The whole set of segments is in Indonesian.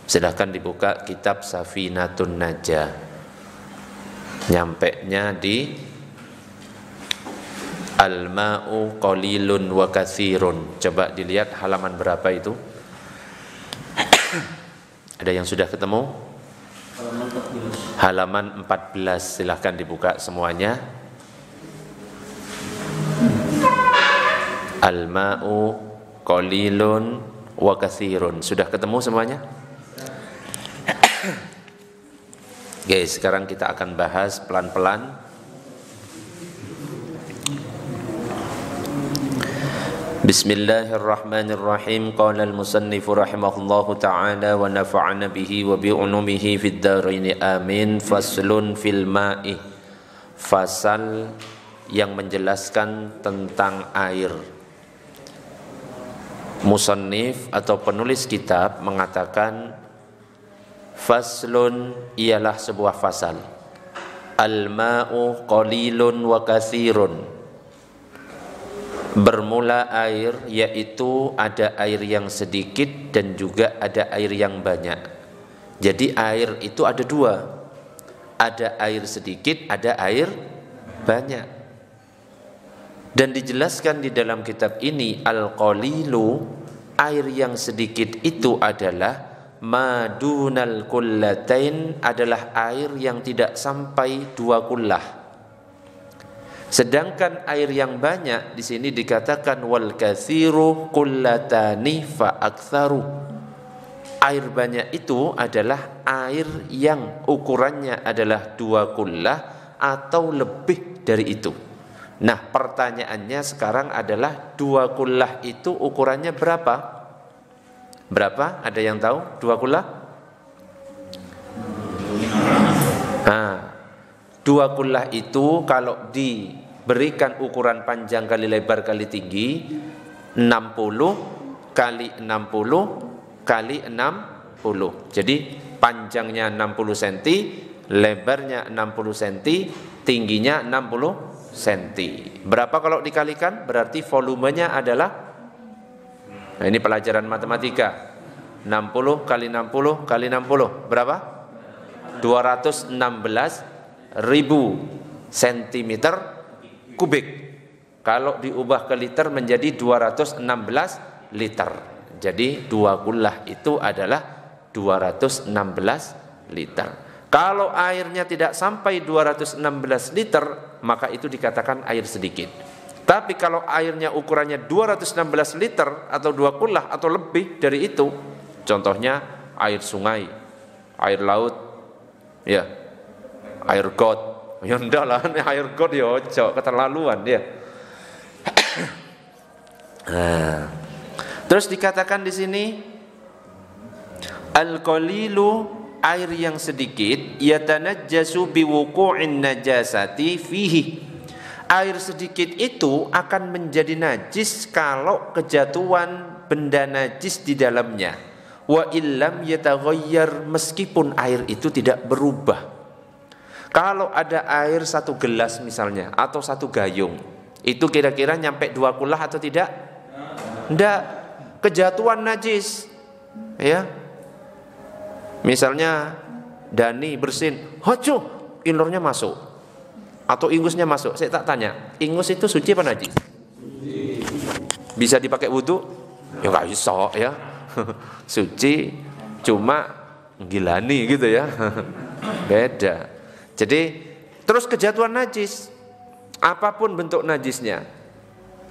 Silahkan dibuka kitab Safinatun Najah. Nyampenya di Al-ma'u qalilun wa katsirun. Coba dilihat halaman berapa itu? Ada yang sudah ketemu? Halaman 14. Silahkan dibuka semuanya. Al-ma'u qalilun wa katsirun. Sudah ketemu semuanya? Guys, sekarang kita akan bahas pelan-pelan. Bismillahirrahmanirrahim. Qala al-musannifu rahimahullahu ta'ala wa nafa'ana bihi wa bi'ulumihi fid dharain amin. Faslun fil ma'i. Fasal yang menjelaskan tentang air. Musannif atau penulis kitab mengatakan faslun ialah sebuah fasal. Al-ma'u qalilun wa katsirun. Bermula air, yaitu ada air yang sedikit dan juga ada air yang banyak. Jadi air itu ada dua. Ada air sedikit, ada air banyak. Dan dijelaskan di dalam kitab ini, al-qalilu, air yang sedikit itu adalah madunal kullatain, adalah air yang tidak sampai 2 kullah. Sedangkan air yang banyak di sini dikatakan wal katsiru kullatani fa aktsaru. Air banyak itu adalah air yang ukurannya adalah 2 kullah atau lebih dari itu. Nah, pertanyaannya sekarang adalah 2 kullah itu ukurannya berapa? Berapa? Ada yang tahu? 2 kullah? Nah, 2 kullah itu kalau diberikan ukuran panjang kali lebar kali tinggi 60 kali 60 kali 60. Jadi panjangnya 60 cm, lebarnya 60 cm, tingginya 60 cm. Berapa kalau dikalikan? Berarti volumenya adalah, nah ini pelajaran matematika. 60 kali 60 kali 60 berapa? 216.000 cm kubik. Kalau diubah ke liter menjadi 216 liter. Jadi 2 kullah itu adalah 216 liter. Kalau airnya tidak sampai 216 liter, maka itu dikatakan air sedikit. Tapi kalau airnya ukurannya 216 liter atau 2 kullah atau lebih dari itu, contohnya air sungai, air laut, ya, air got, ya ndak lah, air got ya ojo, keterlaluan ya. Nah, terus dikatakan di sini al-qalilu, air yang sedikit, yatanajjasu biwuqu'in najasati fihi. Air sedikit itu akan menjadi najis kalau kejatuhan benda najis di dalamnya. Wa illam yataghayyar, meskipun air itu tidak berubah. Kalau ada air 1 gelas misalnya atau 1 gayung, itu kira-kira nyampe 2 kullah atau tidak? Tidak. Kejatuhan najis. Ya. Misalnya Dani bersin, hojo, inurnya masuk. Atau ingusnya masuk. Saya tak tanya, ingus itu suci apa najis? Bisa dipakai wudu? Ya enggak bisa ya. Suci, cuma gilani gitu ya. Beda. Jadi terus kejatuhan najis, apapun bentuk najisnya,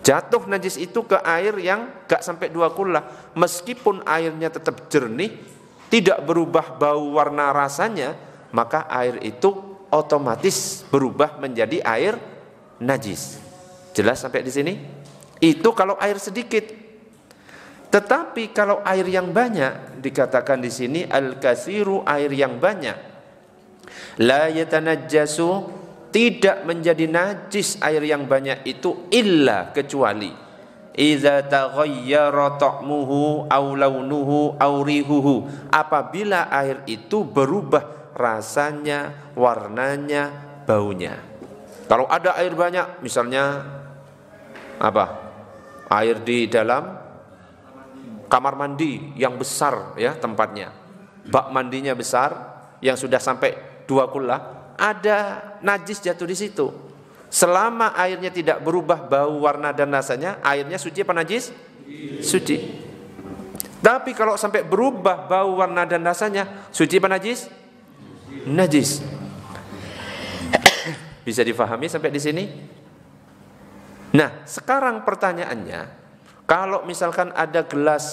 jatuh najis itu ke air yang enggak sampai 2 kullah, meskipun airnya tetap jernih, tidak berubah bau, warna, rasanya, maka air itu otomatis berubah menjadi air najis. Jelas sampai di sini? Itu kalau air sedikit. Tetapi kalau air yang banyak, dikatakan di sini al-katsiru, air yang banyak, la yatanajjasu, tidak menjadi najis air yang banyak itu illa, kecuali idza taghayyara ta'muhu aw launuhu aw rihuhu, apabila air itu berubah rasanya, warnanya, baunya. Kalau ada air banyak, misalnya apa? Air di dalam kamar mandi yang besar ya tempatnya. bak mandinya besar, yang sudah sampai 2 kullah, ada najis jatuh di situ. Selama airnya tidak berubah bau, warna dan rasanya, airnya suci apa najis? Suci. Tapi kalau sampai berubah bau, warna dan rasanya, suci apa najis? Najis. Bisa difahami sampai di sini? Nah, sekarang pertanyaannya, kalau misalkan ada gelas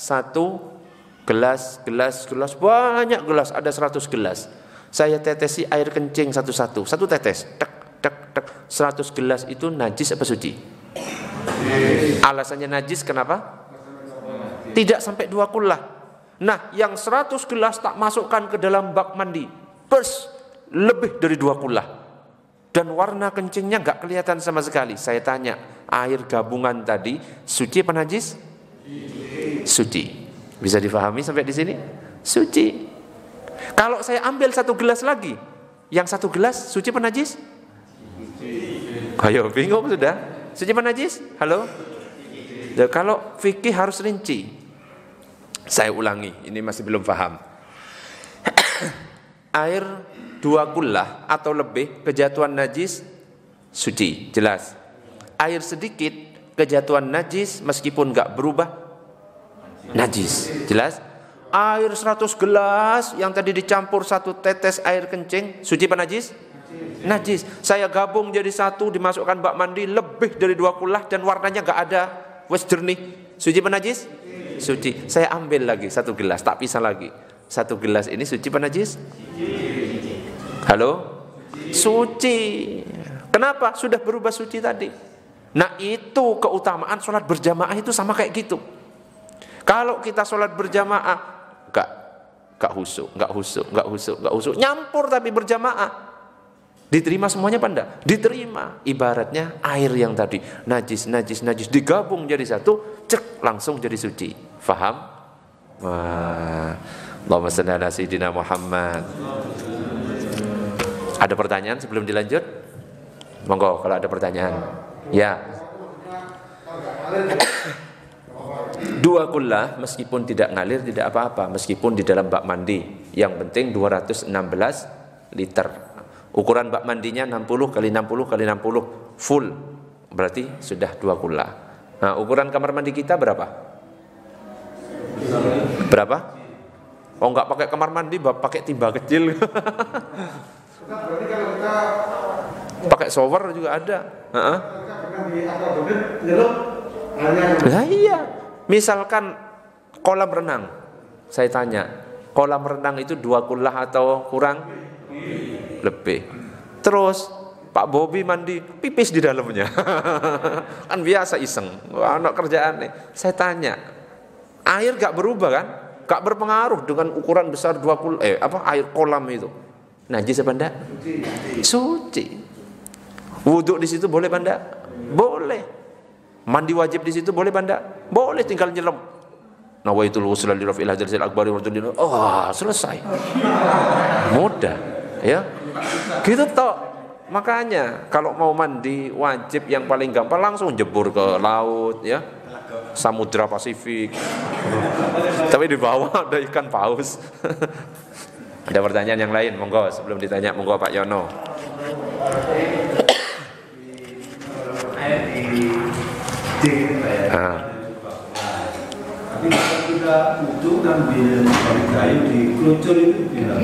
satu, gelas, banyak gelas, ada 100 gelas. Saya tetesi air kencing satu-satu, satu tetes, tek, tek, tek. 100 gelas itu najis apa suci? Alasannya najis kenapa? Tidak sampai 2 kullah. Nah, yang 100 gelas tak masukkan ke dalam bak mandi, pers, lebih dari 2 kullah. Dan warna kencingnya gak kelihatan sama sekali. Saya tanya, air gabungan tadi suci apa najis? Suci. Bisa difahami sampai di sini? Suci. Kalau saya ambil 1 gelas lagi, yang 1 gelas suci apa najis? Ayo, bingung sudah? Suci apa najis? Halo? Nah, kalau fikih harus rinci. Saya ulangi, ini masih belum paham. Air 2 kullah atau lebih kejatuhan najis suci, jelas. Air sedikit kejatuhan najis meskipun gak berubah najis, jelas. Air 100 gelas yang tadi dicampur 1 tetes air kencing, suci apa najis? Najis. Saya gabung jadi 1, dimasukkan bak mandi lebih dari 2 kullah dan warnanya gak ada, wes jernih, suci apa najis? Suci. Saya ambil lagi 1 gelas, tak pisah lagi. 1 gelas ini suci apa najis? Halo? Suci. Kenapa? Sudah berubah suci tadi. Nah, itu keutamaan sholat berjamaah itu sama kayak gitu. Kalau kita sholat berjamaah, gak husuk, nyampur tapi berjamaah, diterima semuanya apa enggak? Diterima. Ibaratnya air yang tadi najis digabung jadi 1, cek langsung jadi suci. Faham? Wah, Allahumma shalli ala sayyidina Muhammad. Ada pertanyaan sebelum dilanjut? Monggo kalau ada pertanyaan. Ya. 2 kullah meskipun tidak ngalir tidak apa-apa, meskipun di dalam bak mandi, yang penting 216 liter. Ukuran bak mandinya 60 kali 60 kali 60 full, berarti sudah 2 kullah. Nah, ukuran kamar mandi kita berapa? Berapa? Oh, enggak pakai kamar mandi, pakai timba kecil. Pakai shower juga ada. Nah, iya. Misalkan kolam renang, saya tanya, kolam renang itu 2 kullah atau kurang? Lebih. Terus Pak Bobi mandi, pipis di dalamnya. Kan biasa iseng, anak kerjaan nih. Saya tanya, air gak berubah kan? Gak berpengaruh dengan ukuran besar 2 kullah, air kolam itu. Najis apa enggak? Suci. Wudhu di situ boleh apa enggak? Boleh. Mandi wajib di situ boleh banda? Boleh, tinggal nyelam. Nawaitul ghusla li raf'il hadasil akbari wa tudin. Oh, selesai. Mudah, ya. Gitu toh. Makanya kalau mau mandi wajib yang paling gampang langsung jebur ke laut, ya. Samudra Pasifik. Tapi di bawah ada ikan paus. Ada pertanyaan yang lain, monggo sebelum ditanya, monggo Pak Yono.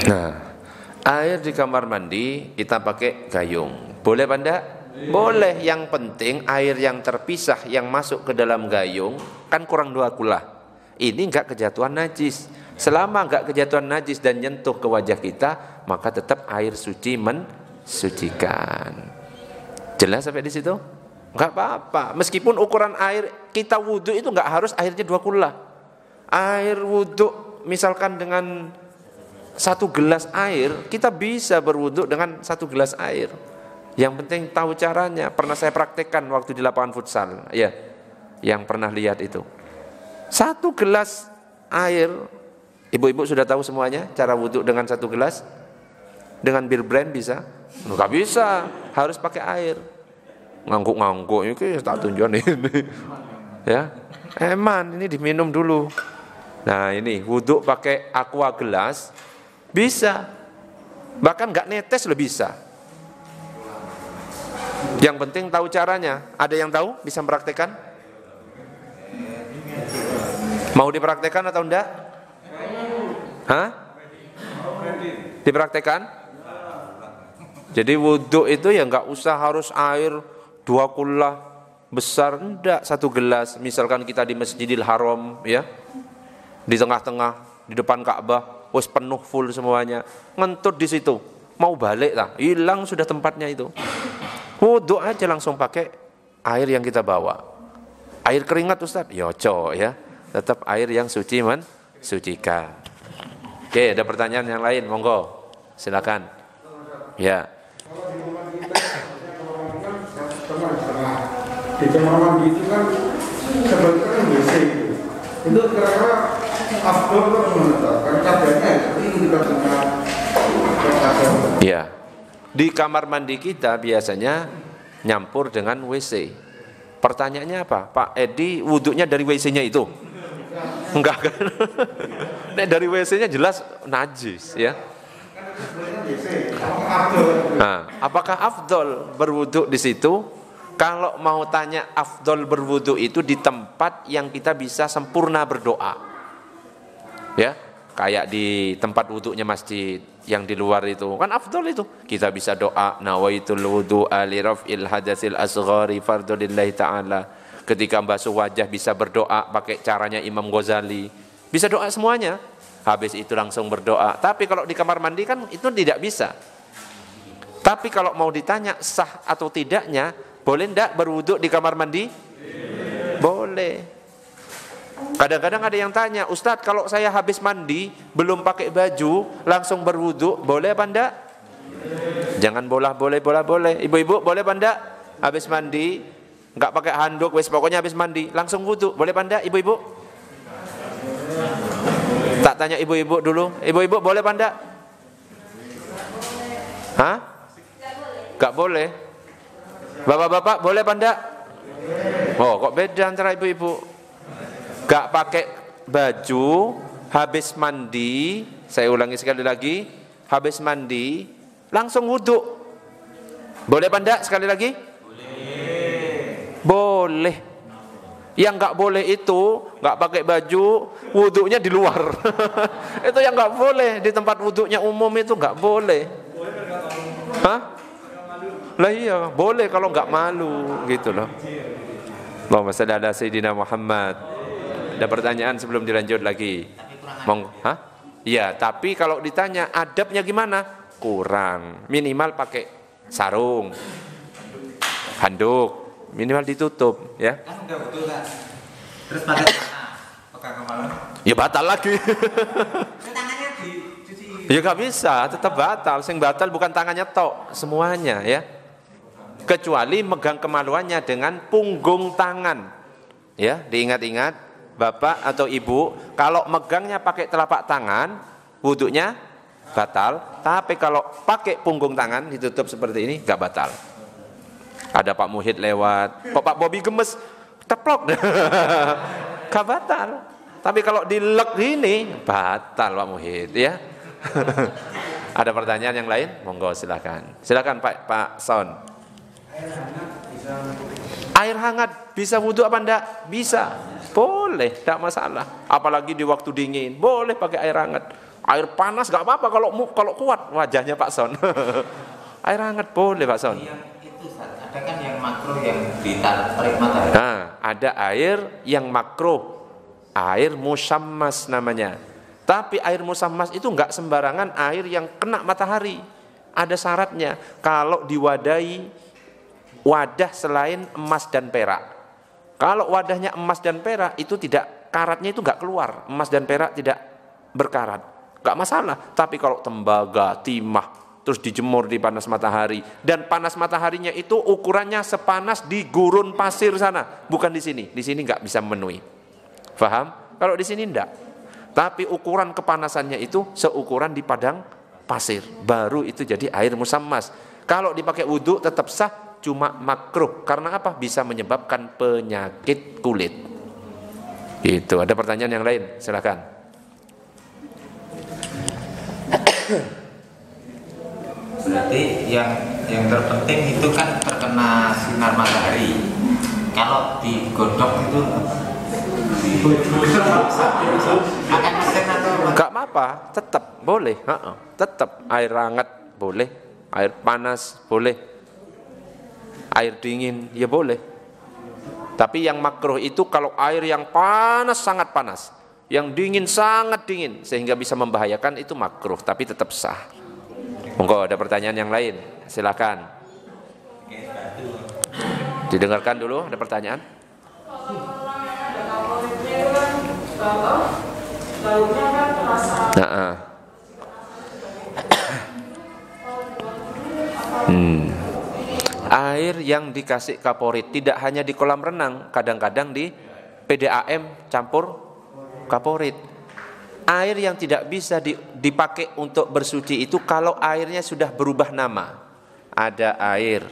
Nah, air di kamar mandi kita pakai gayung. Boleh apa enggak? Boleh. Yang penting air yang terpisah yang masuk ke dalam gayung kan kurang 2 kullah. Ini enggak kejatuhan najis. Selama enggak kejatuhan najis dan nyentuh ke wajah kita, maka tetap air suci mensucikan. Jelas sampai di situ? Enggak apa-apa. Meskipun ukuran air kita wudhu itu enggak harus airnya 2 kullah. Air wudhu misalkan dengan 1 gelas air, kita bisa berwudhu dengan 1 gelas air. Yang penting tahu caranya. Pernah saya praktekkan waktu di lapangan futsal, ya, yang pernah lihat itu. 1 gelas air, ibu-ibu sudah tahu semuanya cara wudhu dengan 1 gelas. Dengan bir brand bisa? Enggak bisa, harus pakai air. Ngangguk-ngangguk ini tak tunjukin ini. Ya. Eman, ini diminum dulu. Nah ini wudhu pakai aqua gelas bisa, bahkan nggak netes lo bisa. Yang penting tahu caranya. Ada yang tahu bisa mempraktekkan? Mau dipraktekkan atau enggak? Hah? Dipraktekkan? Jadi wudhu itu ya nggak usah harus air 2 kullah besar, enggak, 1 gelas. Misalkan kita di Masjidil Haram ya, di tengah-tengah, di depan Ka'bah, wis penuh full semuanya, ngentut di situ, mau balik lah, hilang sudah tempatnya itu. Wudhu aja langsung pakai air yang kita bawa. Air keringat Ustaz, yoco ya, tetap air yang suci mensucikan. Oke, ada pertanyaan yang lain, monggo, silakan. Ya. Di kamar mandi itu kan sebetulnya WC itu kira-kira afdol atau gimana? Kan kadarnya seperti itu kita dengar. Ya, di kamar mandi kita biasanya nyampur dengan WC. Pertanyaannya apa? Pak Edi wudhunya dari WC-nya itu? Enggak kan? Nah, dari WC-nya jelas najis ya. Nah, apakah afdol berwudhu di situ? Kalau mau tanya afdol berwudhu itu di tempat yang kita bisa sempurna berdoa. Ya, kayak di tempat wudhunya masjid yang di luar itu kan afdol itu. Kita bisa doa nawaitul wudhu'a li raf'il hadatsil asghari fardhulillahi ta'ala. Ketika basuh wajah bisa berdoa pakai caranya Imam Ghazali. Bisa doa semuanya. Habis itu langsung berdoa. Tapi kalau di kamar mandi kan itu tidak bisa. Tapi kalau mau ditanya sah atau tidaknya, boleh enggak berwudhu di kamar mandi? Boleh. Kadang-kadang ada yang tanya, Ustadz kalau saya habis mandi belum pakai baju langsung berwudhu, boleh apa enggak? Jangan boleh. Ibu-ibu boleh apa enggak? Habis mandi enggak pakai handuk, wes pokoknya habis mandi langsung wudhu, boleh apa enggak ibu-ibu? Tak tanya ibu-ibu dulu, ibu-ibu boleh apa enggak? Hah? Enggak boleh. Bapak-bapak boleh apa enggak? Oh, kok beda antara ibu-ibu? Enggak pakai baju, habis mandi, saya ulangi sekali lagi, habis mandi, langsung wudhu. Boleh apa enggak sekali lagi? Boleh. Yang enggak boleh itu, enggak pakai baju, wudhunya di luar. Itu yang enggak boleh, di tempat wudhunya umum itu enggak boleh. Hah? Lah iya, boleh kalau enggak malu gitu loh. Allahumma shalli ala sayyidina Muhammad. Ada pertanyaan sebelum dilanjut lagi? Hah? Iya, tapi kalau ditanya adabnya gimana? Kurang. Minimal pakai sarung, handuk, minimal ditutup, ya. Kan udah betul kan? Terus pakai tangan, pakai kemaluan. Ya batal lagi. Tangannya dicuci. Ya gak bisa, tetap batal. Sing batal bukan tangannya tok, semuanya ya. Kecuali megang kemaluannya dengan punggung tangan. Ya, diingat-ingat Bapak atau Ibu, kalau megangnya pakai telapak tangan, wudhunya batal. Tapi kalau pakai punggung tangan ditutup seperti ini, gak batal. Ada Pak Muhid lewat, kok Pak Bobi gemes, teplok. Gak batal. Tapi kalau dilek ini, batal Pak Muhid ya. Ada pertanyaan yang lain? Monggo silakan. Silakan Pak Son. Air hangat bisa wudhu apa enggak? Bisa. Boleh, tidak masalah. Apalagi di waktu dingin, boleh pakai air hangat. Air panas enggak apa-apa kalau kuat wajahnya Pak Son. Air hangat boleh Pak Son. Yang itu ada kan yang makro yang ditarik matahari. Nah, ada air yang makruh. Air musammas namanya. Tapi air musammas itu enggak sembarangan air yang kena matahari. Ada syaratnya. Kalau diwadahi wadah selain emas dan perak. Kalau wadahnya emas dan perak itu tidak, karatnya itu enggak keluar. Emas dan perak tidak berkarat. Enggak masalah. Tapi kalau tembaga, timah, terus dijemur di panas matahari, dan panas mataharinya itu ukurannya sepanas di gurun pasir sana, bukan di sini. Di sini enggak bisa memenuhi. Faham? Kalau di sini enggak. Tapi ukuran kepanasannya itu seukuran di padang pasir. Baru itu jadi air musammas. Kalau dipakai wudhu tetap sah, cuma makruh. Karena apa? Bisa menyebabkan penyakit kulit. Itu ada pertanyaan yang lain, silakan. Berarti yang terpenting itu kan terkena sinar matahari. Kalau digodok itu akan mesin atau Gak apa-apa, tetap boleh. Tetap air hangat boleh, air panas boleh, air dingin ya boleh. Tapi yang makruh itu kalau air yang panas sangat panas, yang dingin sangat dingin sehingga bisa membahayakan, itu makruh, tapi tetap sah. Monggo ada pertanyaan yang lain, silakan. Didengarkan dulu, ada pertanyaan. Air yang dikasih kaporit tidak hanya di kolam renang, kadang-kadang di PDAM campur kaporit. Air yang tidak bisa dipakai untuk bersuci itu kalau airnya sudah berubah nama. Ada air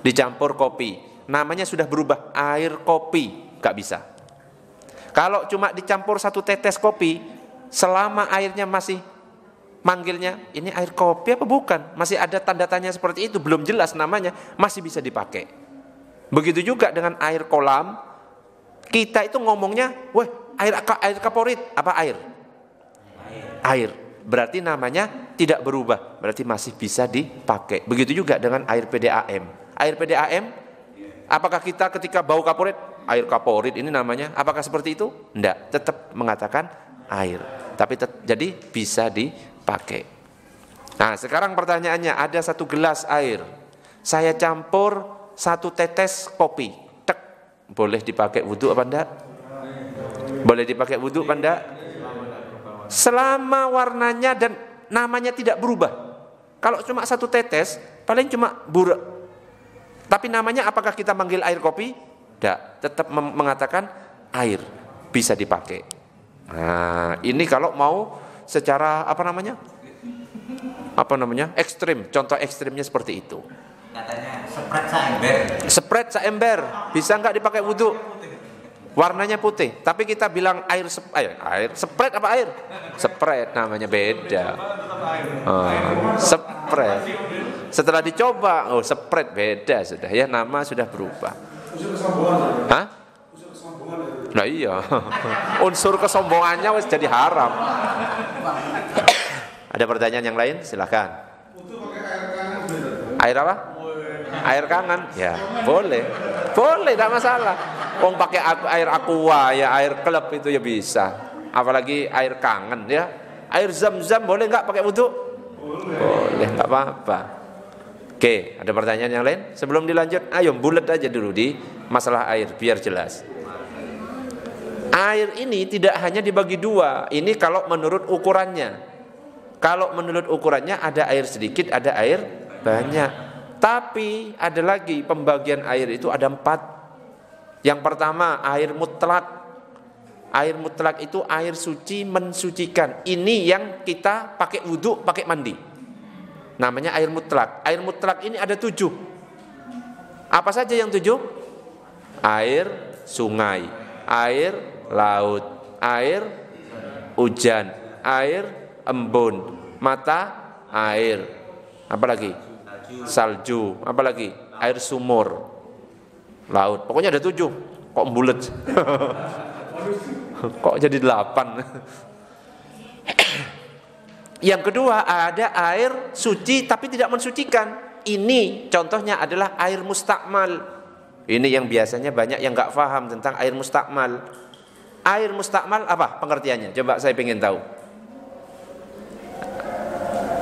dicampur kopi, namanya sudah berubah, air kopi, gak bisa. Kalau cuma dicampur satu tetes kopi, selama airnya masih manggilnya ini air kopi apa bukan, masih ada tanda tanya seperti itu, belum jelas namanya, masih bisa dipakai. Begitu juga dengan air kolam, kita itu ngomongnya, weh air kaporit, apa air? Air. Berarti namanya tidak berubah, berarti masih bisa dipakai. Begitu juga dengan air PDAM. Air PDAM, apakah kita ketika bau kaporit, air kaporit ini namanya, apakah seperti itu? Enggak, tetap mengatakan air. Tapi jadi bisa dipakai. Nah, sekarang pertanyaannya, ada satu gelas air, saya campur satu tetes kopi, tek, boleh dipakai wudhu apa enggak? Boleh dipakai wudhu apa enggak? Selama warnanya dan namanya tidak berubah. Kalau cuma satu tetes, paling cuma burak. Tapi namanya apakah kita manggil air kopi? Tidak, tetap mengatakan air, bisa dipakai. Nah, ini kalau mau secara ekstrim, contoh ekstrimnya seperti itu. katanya spread saember. Spread saember, bisa nggak dipakai wudhu? Warnanya putih, tapi kita bilang air spread apa air? Spread namanya, beda. Spread. Setelah dicoba, spread beda sudah ya, nama sudah berubah. Hah? Nah iya, unsur kesombongannya wis jadi haram. Ada pertanyaan yang lain? Silakan. Air apa? Air kangen? Ya, boleh. Boleh, tidak masalah. Wong pakai air aqua ya, air klub itu ya bisa. Apalagi air kangen ya. Air zam-zam boleh nggak pakai wudhu? Boleh, nggak apa-apa. Oke, ada pertanyaan yang lain? Sebelum dilanjut, ayo bulat aja dulu di masalah air biar jelas. Air ini tidak hanya dibagi dua. Ini kalau menurut ukurannya. Kalau menurut ukurannya ada air sedikit, ada air banyak. Tapi ada lagi pembagian air itu ada 4. Yang pertama air mutlak. Air mutlak itu air suci mensucikan. Ini yang kita pakai wudhu, pakai mandi. Namanya air mutlak. Air mutlak ini ada 7. Apa saja yang 7? Air sungai, air laut, air hujan, air embun, mata air, apa lagi? Salju, apa lagi? Air sumur, laut. Pokoknya ada 7. Kok bulet? Kok jadi 8? Yang kedua ada air suci tapi tidak mensucikan. Ini contohnya adalah air mustakmal. Ini yang biasanya banyak yang nggak paham tentang air mustakmal. Air mustakmal apa pengertiannya? Coba saya pengen tahu.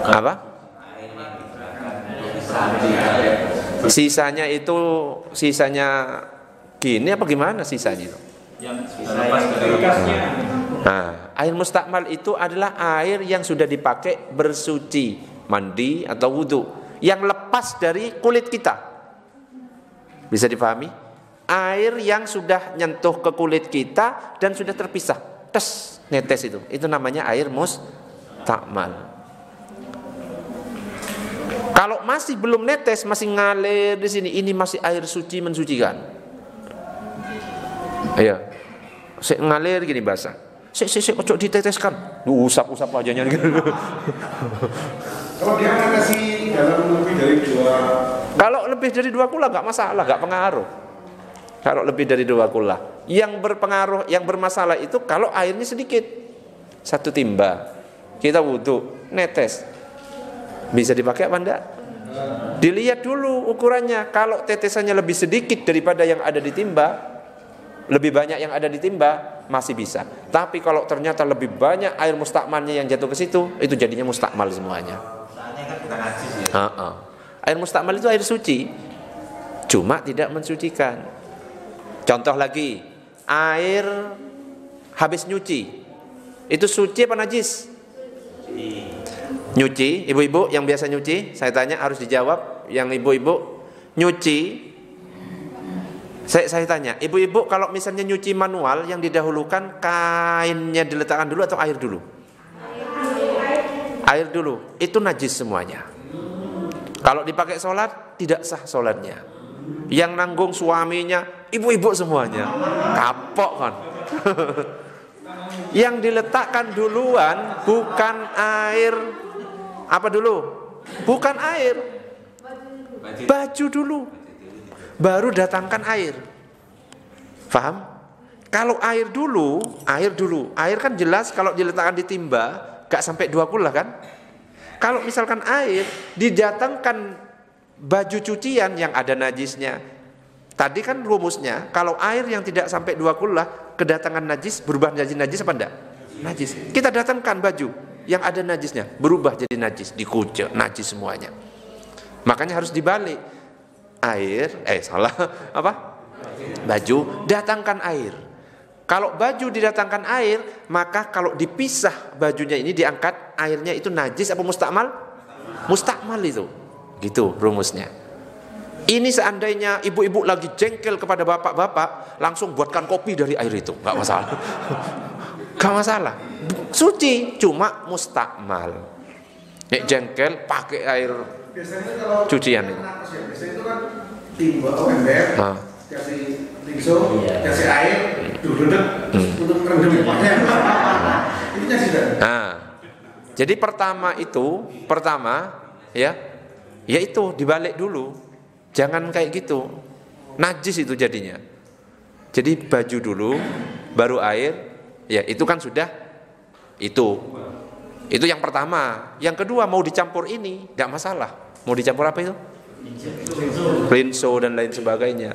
Apa? Sisanya itu gini apa gimana sisanya itu? Nah, air mustakmal itu adalah air yang sudah dipakai bersuci, mandi atau wudhu, yang lepas dari kulit kita. Bisa dipahami? Air yang sudah nyentuh ke kulit kita dan sudah terpisah, netes itu namanya air mustakmal. Kalau masih belum netes, masih ngalir di sini, ini masih air suci mensucikan. Ayo. Sik ngalir gini basah. Sik ojo diteteskan. Usap-usap wajahnya gitu. Kalau dia ngasih dalam lebih dari 2, Kalau lebih dari 2 kula nggak masalah, nggak pengaruh. Kalau lebih dari 2 kula, yang berpengaruh, yang bermasalah itu kalau airnya sedikit, 1 timba, kita wudhu, netes, bisa dipakai apa enggak? Dilihat dulu ukurannya. Kalau tetesannya lebih sedikit daripada yang ada di timba, lebih banyak yang ada di timba, masih bisa. Tapi kalau ternyata lebih banyak air mustakmalnya yang jatuh ke situ, itu jadinya mustakmal semuanya. Soalnya kan bukan najis ya. Air mustakmal itu air suci, cuma tidak mensucikan. Contoh lagi, air habis nyuci, itu suci apa najis? Nyuci, ibu-ibu yang biasa nyuci, saya tanya harus dijawab. Yang ibu-ibu nyuci, saya tanya, ibu-ibu kalau misalnya nyuci manual yang didahulukan kainnya diletakkan dulu atau air dulu? Air dulu, itu najis semuanya. Kalau dipakai sholat, tidak sah sholatnya. Yang nanggung suaminya, ibu-ibu semuanya. Kapok kan? Yang diletakkan duluan bukan air, apa dulu? Bukan air, baju dulu, baru datangkan air. Faham? Kalau air dulu, air kan jelas kalau diletakkan di timba gak sampai 2 kula kan? Kalau misalkan air didatangkan baju cucian yang ada najisnya, tadi kan rumusnya kalau air yang tidak sampai 2 kula kedatangan najis berubah jadi najis apa enggak? Najis. Kita datangkan baju yang ada najisnya berubah jadi najis, dikucek najis semuanya. Makanya harus dibalik. Air, salah apa? Baju, datangkan air. Kalau baju didatangkan air, maka kalau dipisah bajunya ini diangkat, airnya itu najis apa mustakmal? Mustakmal itu. Gitu rumusnya. Ini seandainya ibu-ibu lagi jengkel kepada bapak-bapak, langsung buatkan kopi dari air itu, nggak masalah. Nggak masalah. Suci, cuma mustakmal. Nek jengkel pakai air biasanya kalau cucian ini. Biasanya itu kan timba ember, kasih rinso, kasih air, duduk untuk rendam pakai. Itu kasih kan? Nah, jadi pertama ya itu dibalik dulu, jangan kayak gitu, najis itu jadinya. Jadi baju dulu, baru air, ya itu kan sudah itu yang pertama. Yang kedua mau dicampur ini, tidak masalah. Mau dicampur apa itu? Rinso dan lain sebagainya.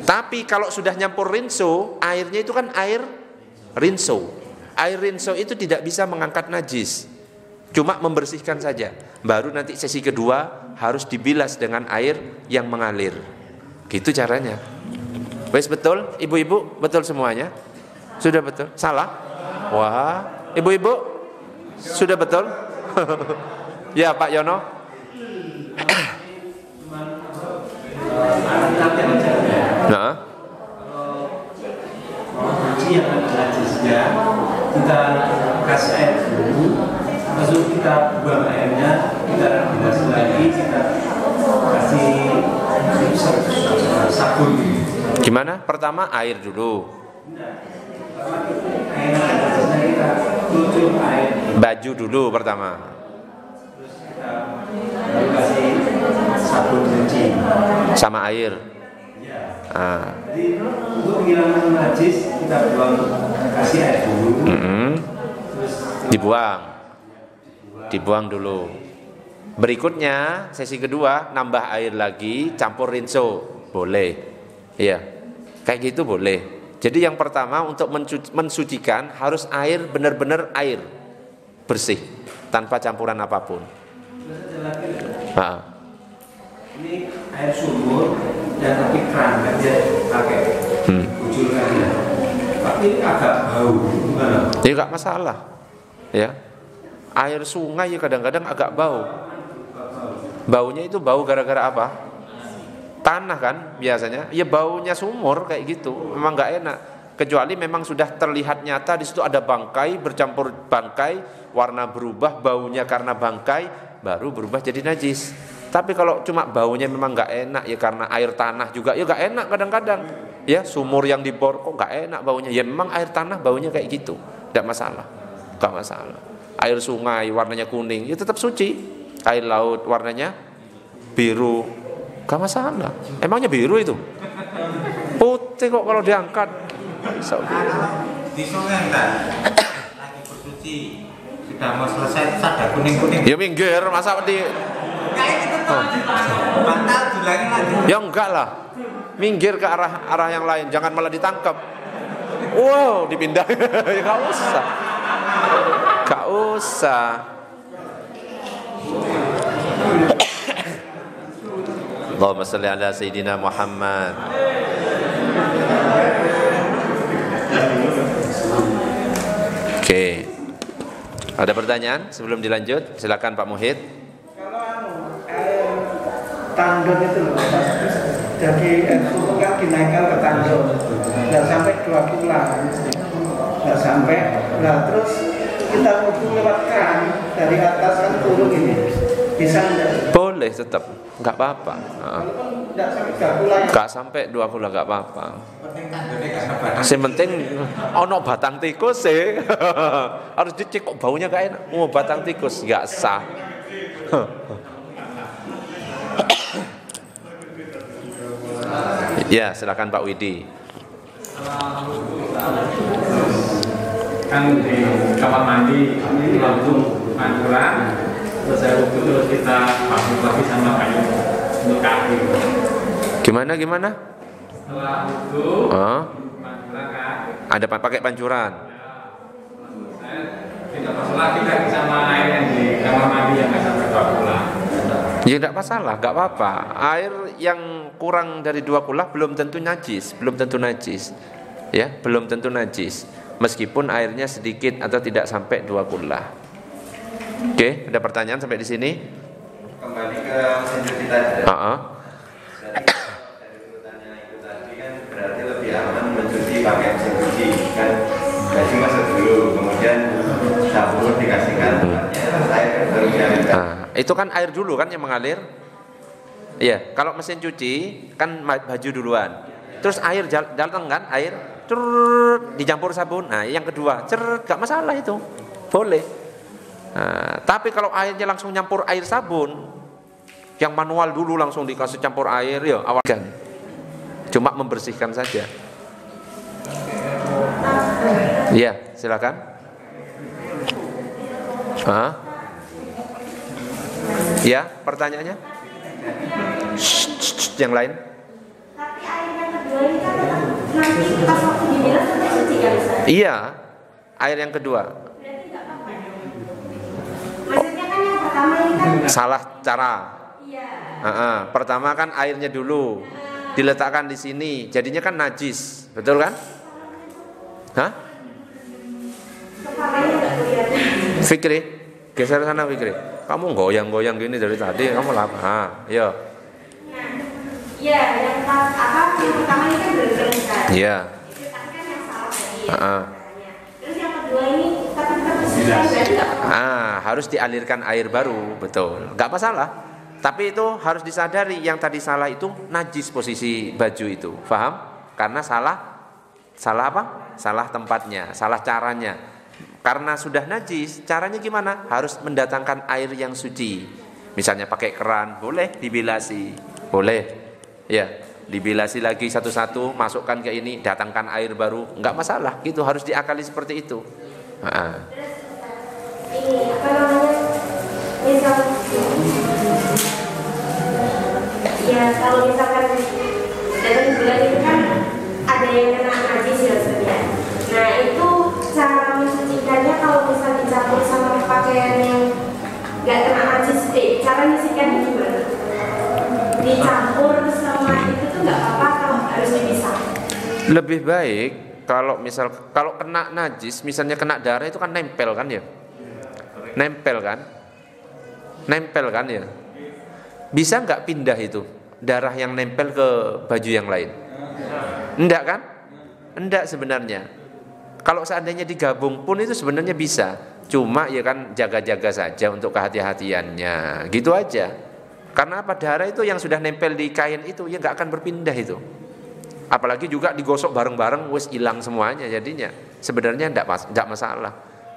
Tapi kalau sudah nyampur rinso, airnya itu kan air rinso. Air rinso itu tidak bisa mengangkat najis, cuma membersihkan saja. Baru nanti sesi kedua harus dibilas dengan air yang mengalir. Gitu caranya. Wes betul, ibu-ibu betul semuanya? Sudah betul? Salah? Wah, ibu-ibu sudah betul? Ya Pak Yono. Nah, cuci yang ada najisnya kita kasih air dulu, lalu kita buang airnya, kita bilas lagi, kita kasih sabun. gimana? Pertama air dulu. Air najisnya kita cuci air. Baju dulu pertama. Terus kita baru kasih sabun cuci. Sama air. Jadi untuk menghilangkan najis kita kasih air dulu. Terus Dibuang dulu. Berikutnya sesi kedua nambah air lagi, campur rinso, boleh. Iya, kayak gitu boleh. Jadi yang pertama untuk mensucikan harus air benar-benar air bersih tanpa campuran apapun. Ini air sumur dan tapi keran kan dia pakai bujur aja. Tapi agak bau gimana? Ya nggak masalah. Ya, air sungai kadang-kadang agak bau. Baunya itu bau gara-gara apa? Tanah kan biasanya. Ya baunya sumur kayak gitu. Memang nggak enak. Kecuali memang sudah terlihat nyata di situ ada bangkai bercampur bangkai, warna berubah, baunya karena bangkai, baru berubah jadi najis. Tapi kalau cuma baunya memang nggak enak ya karena air tanah juga ya nggak enak kadang-kadang. ya sumur yang dibor kok nggak enak baunya, ya memang air tanah baunya kayak gitu, tidak masalah, nggak masalah. Air sungai warnanya kuning, ya tetap suci. Air laut warnanya biru, nggak masalah. Emangnya biru itu? Putih kok kalau diangkat. Di sungai enggak lagi bersuci, sudah mau selesai ada kuning-kuning. Ya minggir, masa di Kayak gitu tuh. Bantal diulangi lagi. ya enggak lah, minggir ke arah yang lain, jangan malah ditangkap. Wow, dipindah. Ya nggak usah, nggak usah. Allahumma shalli ala Sayyidina Muhammad. Oke, ada pertanyaan sebelum dilanjut? Silakan Pak Muhid. Kalau air tandon itu loh, jadi air sumur kan dinaikkan ke tandon, nggak sampai 2 bulan, nggak sampai. Nah terus kita butuh lewat keran dari atas kan turun ini, bisa nggak? Boleh tetap, nggak apa-apa. Walaupun nggak sampai 3 bulan. Nggak sampai 2 bulan nggak apa-apa. Penting tandone gak sabar. Yang penting ono batang tikus sih. Harus dicek kok baunya gak enak. Oh, batang tikus nggak sah. Ya, silakan Pak Widi. Kan di kamar mandi langsung pancuran, terus saya terus kita pakai sama kayu untuk kaki. Gimana? Setelah itu pancuran kan, Ada pakai pancuran. saya tidak masalah kita sama air yang di kamar mandi yang nggak sampai 2 bulan. Ya tidak masalah, nggak apa-apa. Air yang kurang dari 2 kula belum tentu najis, ya, belum tentu najis. Meskipun airnya sedikit atau tidak sampai 2 kula. Oke, ada pertanyaan sampai di sini? Kembali ke mesin cuci tadi. Dari urutannya itu tadi kan berarti lebih aman mencuci pakai mesin cuci kan. Baju masuk dulu, kemudian sabun dikasihkan, terus air baru dialirkan. Nah, itu kan air dulu kan yang mengalir. Iya, kalau mesin cuci kan baju duluan. Terus air datang kan, air dicampur sabun. Nah, yang kedua, gak masalah itu. Boleh. Nah, tapi kalau airnya langsung nyampur air sabun, yang manual dulu langsung dikasih campur air, ya awal kan. Cuma membersihkan saja. Iya, silakan. Ya, pertanyaannya? Yang lain? Tapi air yang kedua ini kan nanti pas waktu dibilas sampai suci kan Ustaz? Iya, air yang kedua. Berarti nggak apa-apa ya? Maksudnya kan yang pertama ini kan Salah cara. iya. Pertama kan airnya dulu diletakkan di sini, jadinya kan najis, betul kan? Hah? Kepalanya nggak kelihatan. Fikri, geser sana Fikri. Kamu goyang-goyang gini dari tadi, kamu lama. Yo. Nah, iya yang pertama ini kan bener-bener Ustaz. Iya. Itu tapi kan yang salah tadi. Heeh. Terus yang kedua ini tapi bersihkan berarti nggak apa-apa. Harus dialirkan air baru, betul. Enggak masalah. Tapi itu harus disadari yang tadi salah itu najis posisi baju itu. Paham? Karena salah apa? Salah tempatnya, salah caranya. Karena sudah najis, caranya gimana? Harus mendatangkan air yang suci. Misalnya pakai keran, boleh dibilasi. Boleh. Ya, dibilasi lagi satu-satu, masukkan ke ini, datangkan air baru. Enggak masalah, gitu harus diakali seperti itu. Ini apa namanya? Misal ya kalau misalkan dalam bulan itu kan ada yang kena najis ya sebenarnya. Nah itu cara mensucikannya kalau misal dicampur sama pakaian yang nggak kena najis, cara nyucikannya gimana? Dicampur sama itu tuh nggak apa-apa atau harus dipisah? Lebih baik kalau kena najis, misalnya kena darah itu kan nempel kan ya? Nempel kan ya? Bisa nggak pindah itu darah yang nempel ke baju yang lain? Enggak kan? Enggak sebenarnya. Kalau seandainya digabung pun itu sebenarnya bisa. Cuma ya kan jaga-jaga saja untuk kehati-hatiannya. Gitu aja. Karena apa? Darah itu yang sudah nempel di kain itu ya nggak akan berpindah itu. Apalagi juga digosok bareng-bareng, wis hilang semuanya jadinya. Sebenarnya enggak masalah.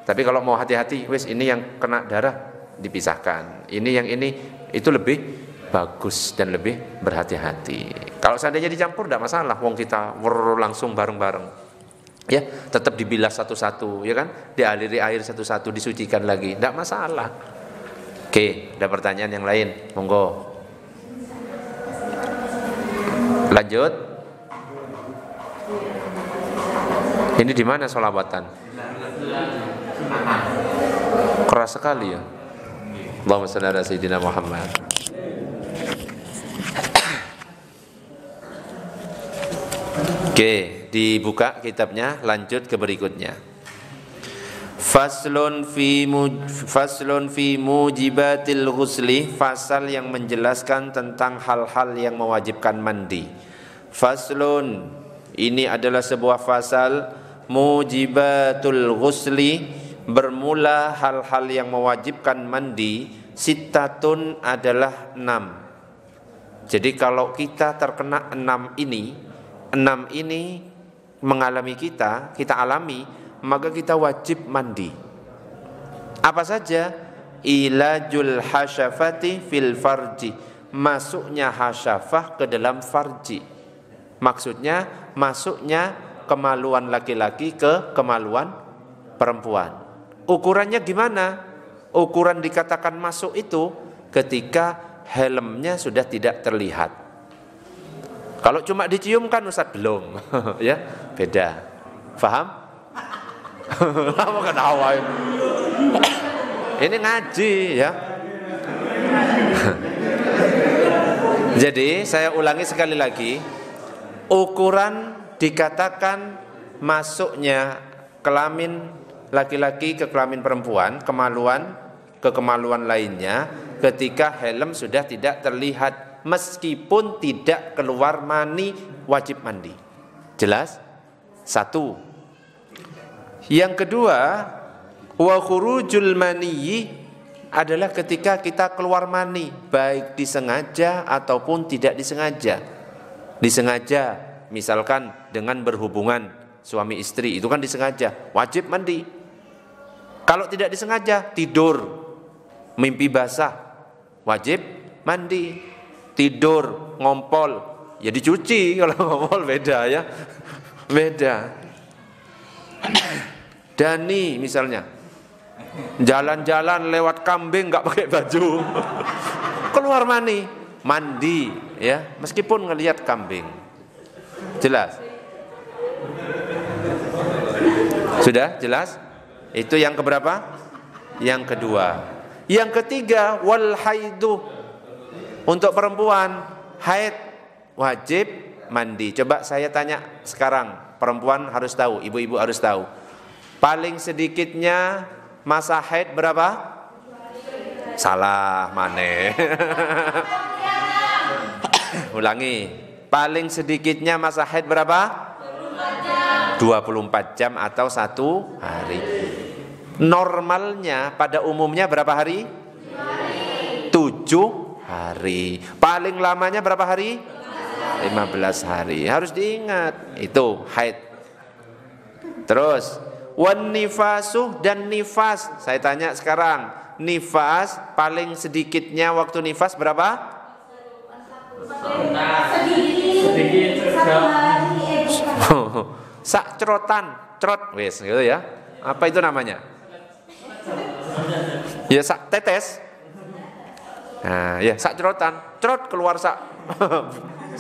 Tapi kalau mau hati-hati, wis ini yang kena darah dipisahkan. Ini yang ini itu lebih bagus dan lebih berhati-hati. Kalau seandainya dicampur enggak masalah, wong kita langsung bareng-bareng. Ya, tetap dibilas satu-satu, ya kan? Dialiri air satu-satu, disucikan lagi, enggak masalah. Oke, ada pertanyaan yang lain, monggo. Lanjut. Ini di mana sholawatan? Keras sekali ya. Allahumma shalli ala sayyidina Muhammad. Oke, dibuka kitabnya, lanjut ke berikutnya. Faslun fi mujibatil ghusli, fasal yang menjelaskan tentang hal-hal yang mewajibkan mandi. Faslun, ini adalah sebuah fasal mujibatul ghusli, bermula hal-hal yang mewajibkan mandi. Sittatun adalah 6. Jadi kalau kita terkena 6 ini mengalami kita alami, maka kita wajib mandi. Apa saja? Ilajul hasyafati fil farji, masuknya hasyafah ke dalam farji. Maksudnya masuknya kemaluan laki-laki ke kemaluan perempuan. Ukurannya gimana? Ukuran dikatakan masuk itu ketika helmnya sudah tidak terlihat. Kalau cuma dicium kan Ustaz belum. Ya, beda. Faham? Kamu ketawa ini ngaji ya. Jadi saya ulangi sekali lagi, ukuran dikatakan masuknya kelamin laki-laki ke kelamin perempuan, kemaluan ke kemaluan lainnya ketika helm sudah tidak terlihat, meskipun tidak keluar mani, wajib mandi. Jelas? Satu. Yang kedua, wa khurujul maniyyi adalah ketika kita keluar mani, baik disengaja ataupun tidak disengaja. Disengaja, misalkan dengan berhubungan suami istri, itu kan disengaja, wajib mandi. Kalau tidak disengaja, tidur, mimpi basah, wajib mandi. Tidur, ngompol, ya dicuci. Kalau ngompol beda ya, beda. Dani misalnya, jalan-jalan lewat kambing nggak pakai baju, keluar mani, mandi ya, meskipun ngelihat kambing. Jelas? Sudah jelas? Itu yang keberapa? Yang kedua. Yang ketiga, wal haidu, untuk perempuan haid wajib mandi. Coba saya tanya sekarang, perempuan harus tahu, ibu-ibu harus tahu. Paling sedikitnya masa haid berapa? Salah maneh. Ulangi. Paling sedikitnya masa haid berapa? 24 jam atau 1 hari. Normalnya pada umumnya berapa hari? 7 hari. Paling lamanya berapa hari? 15 hari. Harus diingat, itu haid. Terus wan nifasu, dan nifas. Saya tanya sekarang, nifas paling sedikitnya waktu nifas berapa? Sedikit. Sak cerotan, cerot, wes gitu ya. Apa itu namanya? Ya sak tetes. Nah, ya sak cerotan, cerot keluar sak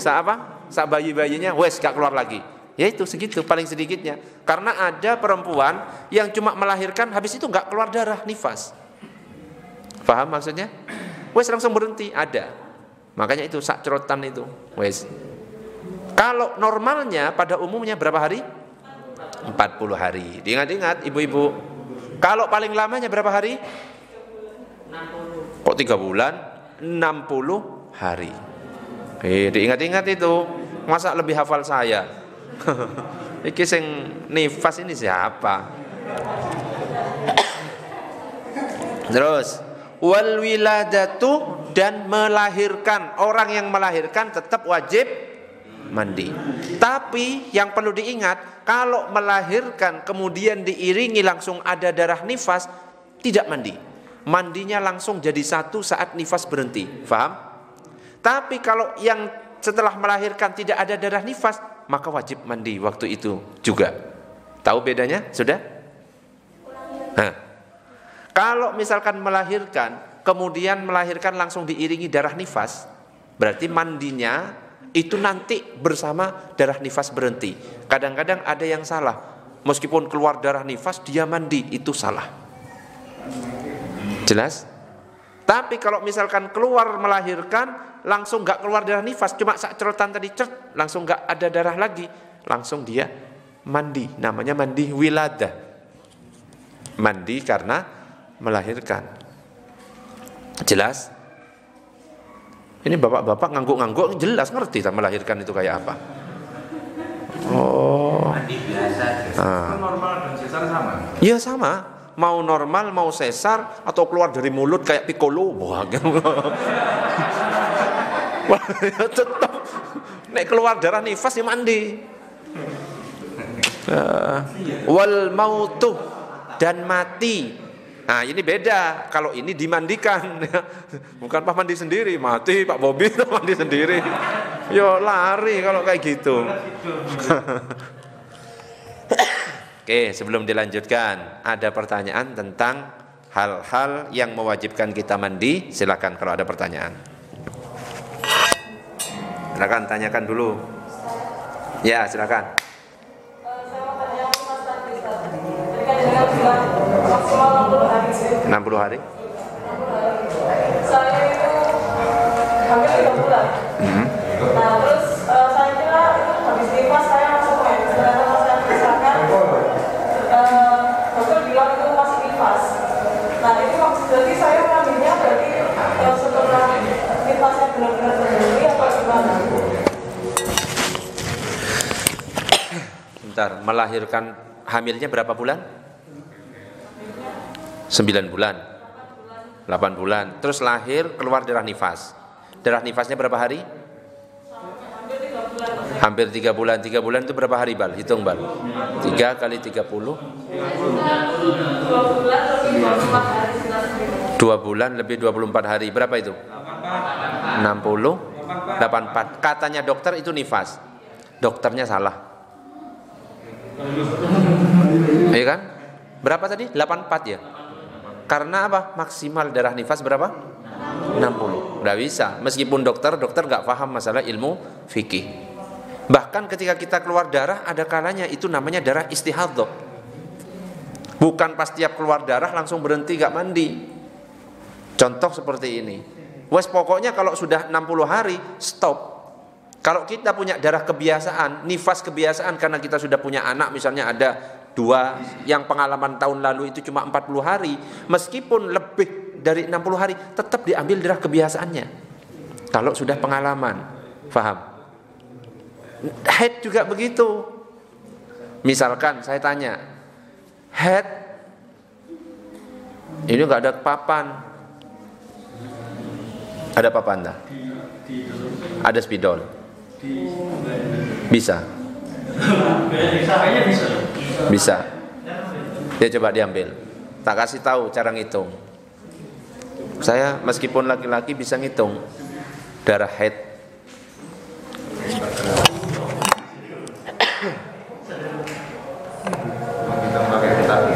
apa? Sak bayi-bayinya, wes gak keluar lagi. Ya itu segitu paling sedikitnya. Karena ada perempuan yang cuma melahirkan, habis itu gak keluar darah, nifas. Paham maksudnya? Wes langsung berhenti, ada. Makanya itu sak cerotan itu, wes. Kalau normalnya pada umumnya berapa hari? 40 hari. Diingat-ingat ibu-ibu. Kalau paling lamanya berapa hari? 60. Kok 3 bulan? 60 hari. Diingat-ingat itu. Masa lebih hafal saya? Iki sing nifas ini siapa? Terus wal wiladatu, dan melahirkan. Orang yang melahirkan tetap wajib mandi. Tapi yang perlu diingat, kalau melahirkan kemudian diiringi langsung ada darah nifas, tidak mandi. Mandinya langsung jadi satu saat nifas berhenti. Faham? Tapi kalau yang setelah melahirkan tidak ada darah nifas, maka wajib mandi waktu itu juga. Tahu bedanya? Sudah? Nah, kalau misalkan melahirkan, kemudian melahirkan langsung diiringi darah nifas, berarti mandinya itu nanti bersama darah nifas berhenti. Kadang-kadang ada yang salah, meskipun keluar darah nifas dia mandi, itu salah. Jelas? Tapi kalau misalkan keluar melahirkan langsung gak keluar darah nifas, cuma saat cerotan tadi langsung gak ada darah lagi, langsung dia mandi. Namanya mandi wiladah, mandi karena melahirkan. Jelas? Ini bapak-bapak ngangguk-ngangguk jelas ngerti tak melahirkan itu kayak apa. Oh. Mandi biasa. Normal dan sesar sama? Ya sama. Mau normal, mau sesar, atau keluar dari mulut kayak piccolo. Wah, tetap. Nek keluar darah nifas ya mandi. Wal mautu, dan mati. Nah ini beda. Kalau ini dimandikan, bukan Pak mandi sendiri, mati Pak Bobi mandi sendiri. Yo lari kalau kayak gitu. Oke, sebelum dilanjutkan, ada pertanyaan tentang hal-hal yang mewajibkan kita mandi. Silakan kalau ada pertanyaan. Silakan tanyakan dulu. Ya, silakan. Saya mau tanya Mas tadi, jadi kan jangan bilang maksimal 60 hari. 60 hari? 60 hari. Saya itu hampir 3 bulan. Nah, terus saya kira itu habis nifas saya langsung main. Ternyata pas saya periksakan, dokter bilang itu masih nifas. Nah, itu berarti saya mandinya berarti setelah nifasnya benar-benar terjadi atau gimana? Bentar, melahirkan hamilnya berapa bulan? 9 bulan. 8 bulan. Terus lahir, keluar darah nifas. Darah nifasnya berapa hari? Hampir 3 bulan. 3 bulan itu berapa hari, Bal? Hitung, Bal. 3 kali 30. 2 bulan lebih 24 hari. Berapa itu? 60. 84. Katanya dokter itu nifas. Dokternya salah. Iya kan? Berapa tadi? 84 ya? Karena apa? Maksimal darah nifas berapa? 60. Nggak bisa. Meskipun dokter nggak paham masalah ilmu fikih. Bahkan ketika kita keluar darah, ada kalanya itu namanya darah istihadhah. Bukan pas tiap keluar darah langsung berhenti nggak mandi. Contoh seperti ini. Wes pokoknya kalau sudah 60 hari stop. Kalau kita punya darah kebiasaan, nifas kebiasaan karena kita sudah punya anak, misalnya ada 2 yang pengalaman tahun lalu itu cuma 40 hari, meskipun lebih dari 60 hari tetap diambil darah kebiasaannya. Kalau sudah pengalaman, paham? Haid juga begitu. Misalkan saya tanya, haid ini nggak ada papan, ada papan tak? Ada spidol. Bisa. Bisa. Dia coba diambil. Tak kasih tahu cara ngitung. Saya meskipun laki-laki bisa ngitung darah haid. Kita pakai tali.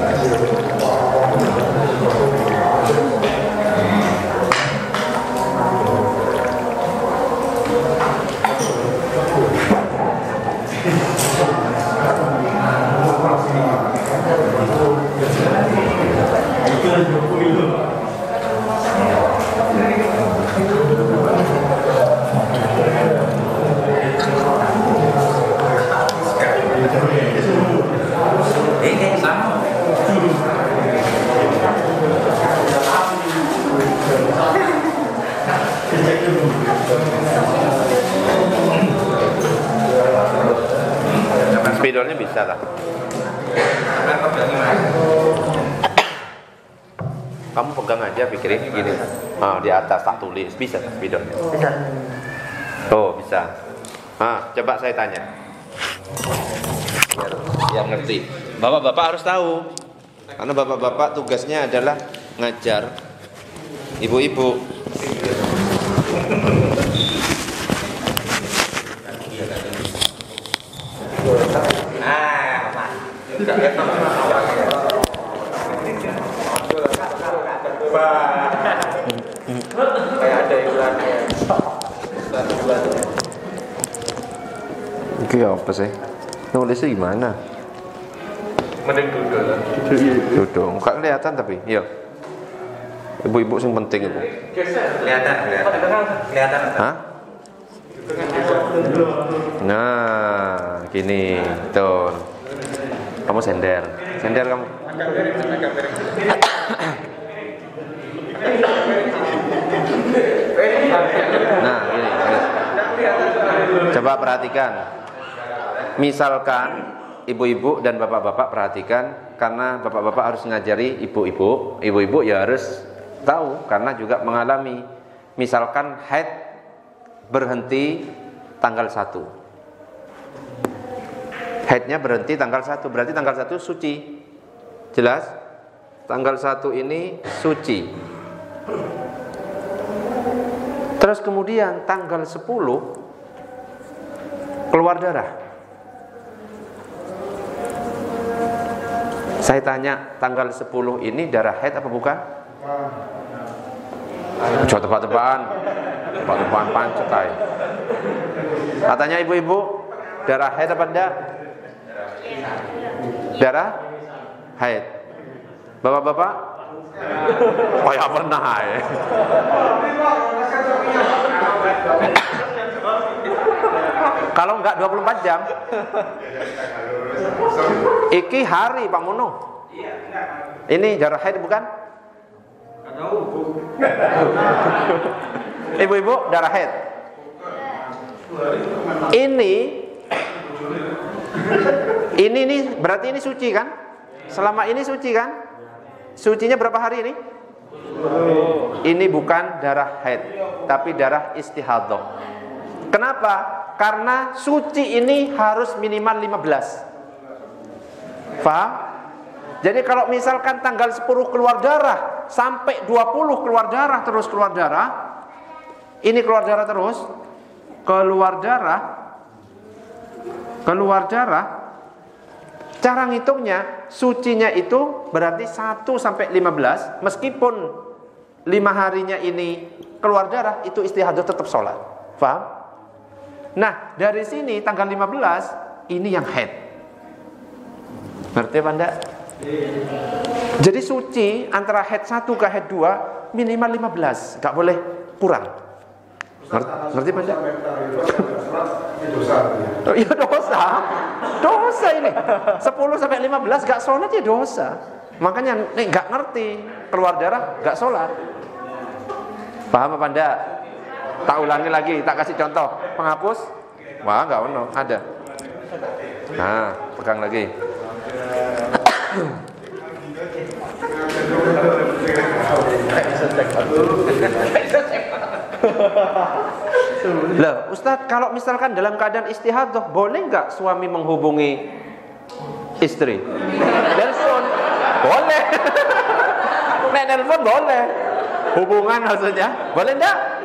Spidolnya bisa lah. Kamu pegang aja, pikirin gini. Di atas tak tulis, bisa spidolnya. Bisa. Oh bisa. Coba saya tanya. Biar ngerti. Bapak-bapak harus tahu. Karena bapak-bapak tugasnya adalah ngajar ibu-ibu. Kayak ada iklannya. Ini apa sih? Nulisnya gimana? Mending duduk lah. Duduk, nggak kelihatan tapi, iya. Ibu-ibu yang penting itu. Kelihatan. Hah? Nah, gini, tuh. Kamu sender kamu. Nah, gini. Coba perhatikan. Misalkan ibu-ibu dan bapak-bapak perhatikan, karena bapak-bapak harus ngajari ibu-ibu ya harus tahu karena juga mengalami. Misalkan haid berhenti tanggal 1. Haidnya berhenti tanggal 1, berarti tanggal 1 suci. Jelas? Tanggal 1 ini suci. Terus kemudian tanggal 10 keluar darah. Saya tanya, tanggal 10 ini darah haid apa bukan? Coba tebak-tebakan pancet aja. Katanya ibu-ibu, darah haid apa enggak? Darah haid. Bapak-bapak? Oh ya pernah ya. Kalau enggak 24 jam. Iki hari Pak Mono. Ini darah haid bukan? Ibu-ibu darah haid. Ini nih berarti ini suci kan? Selama ini suci kan? Sucinya berapa hari ini? Ini bukan darah haid, tapi darah istihadah. Kenapa? Karena suci ini harus minimal 15. Paham? Jadi kalau misalkan tanggal 10 keluar darah sampai 20 keluar darah terus keluar darah, ini keluar darah terus, keluar darah, cara ngitungnya sucinya itu berarti 1 sampai 15, meskipun 5 harinya ini keluar darah, itu istihadah tetap sholat. Paham? Nah, dari sini tanggal 15 ini yang haid. Ngerti apa enggak? Jadi suci antara haid 1 ke haid 2 minimal 15, enggak boleh kurang. Ngerti apa enggak? Iya dosa ini. 10 sampai 15 enggak sholat ya dosa. Makanya enggak ngerti keluar darah enggak sholat. Paham apa enggak? Tak ulangi lagi, tak kasih contoh. Penghapus? Wah, enggak ono, ada. Nah, pegang lagi. Lah, Ustadz, kalau misalkan dalam keadaan istihadah, boleh nggak suami menghubungi istri? Telepon, boleh. Nek telepon boleh. Hubungan maksudnya, boleh nggak?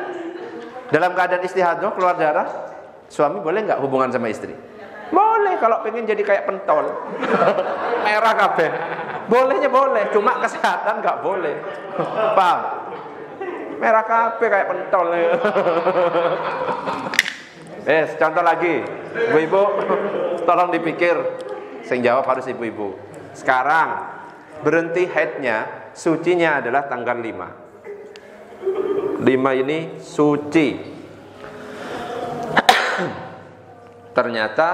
Dalam keadaan istihadah keluar darah, suami boleh nggak hubungan sama istri? Boleh kalau pengen jadi kayak pentol. Merah kabeh. Bolehnya boleh, cuma kesehatan nggak boleh. Paham? Merah kabeh kayak pentol. Contoh lagi. Ibu-ibu, tolong dipikir. Sing jawab harus ibu-ibu. Sekarang berhenti haidnya, sucinya adalah tanggal 5. 5 ini suci. Ternyata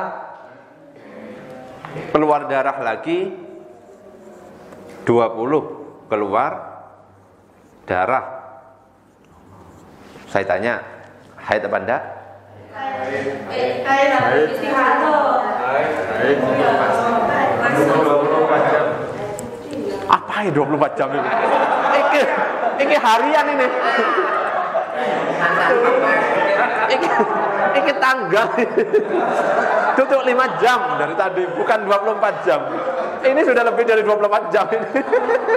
keluar darah lagi 20 keluar darah. Saya tanya, haid apa enggak? Haid. Apa ya 24 jam ini? Ini harian ini. Ini tanggal. Tutup 5 jam dari tadi, bukan 24 jam. Ini sudah lebih dari 24 jam ini.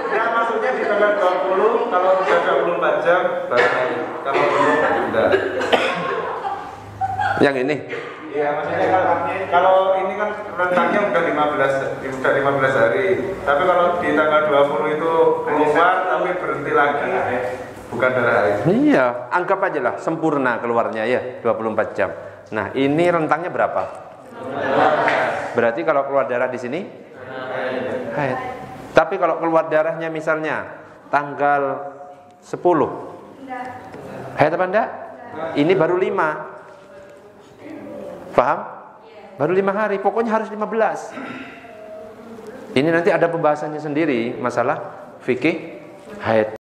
Ya maksudnya di tanggal 20 kalau sudah 24 jam baru, kalau belum tidak. Yang ini. Iya, maksudnya kalau ini kan rentangnya udah 15 hari. Tapi kalau di tanggal 20 itu keluar tapi berhenti lagi, bukan darah haid. Iya, anggap aja lah sempurna keluarnya ya 24 jam. Nah, ini rentangnya berapa? Berarti kalau keluar darah di sini haid. Tapi kalau keluar darahnya misalnya tanggal 10. Haid apa enggak? Ini baru 5. Paham? Baru 5 hari, pokoknya harus 15. Ini nanti ada pembahasannya sendiri masalah fikih haid.